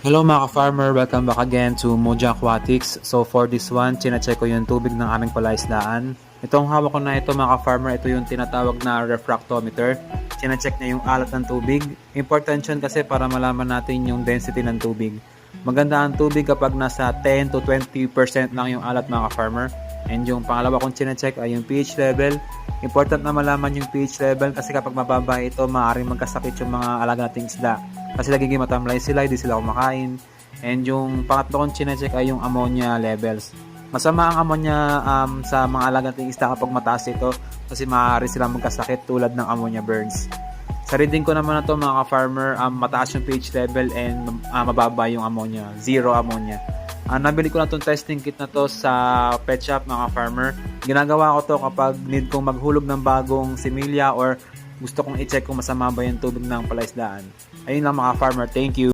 Hello mga ka-farmer, welcome back again to Moja Aquatics. So for this one, chine-check ko yung tubig ng aming palaisdaan. Itong hawak ko na ito mga ka-farmer, ito yung tinatawag na refractometer. Chine-check niya yung alat ng tubig. Important yun kasi para malaman natin yung density ng tubig. Maganda ang tubig kapag nasa 10 to 20% lang yung alat mga ka-farmer. And yung pangalawa kong chine-check ay yung pH level. Important na malaman yung pH level kasi kapag mababa ito, maaaring magkasakit yung mga alaga nating isda. Kasi nagiging matamlay sila, hindi sila kumakain. And yung pangatlo kong chine-check ay yung ammonia levels. Masama ang ammonia sa mga alaga nating isda kapag mataas ito kasi maaari silang magkasakit tulad ng ammonia burns. Sa reading ko naman na to mga ka-farmer, mataas yung pH level and mababa yung ammonia, zero ammonia. Nabili ko na itong testing kit na to sa pet shop mga farmer. Ginagawa ko to kapag need kong maghulog ng bagong similya or gusto kong i-check kung masama ba yung tubig ng palaisdaan. Ayun lang mga farmer, thank you.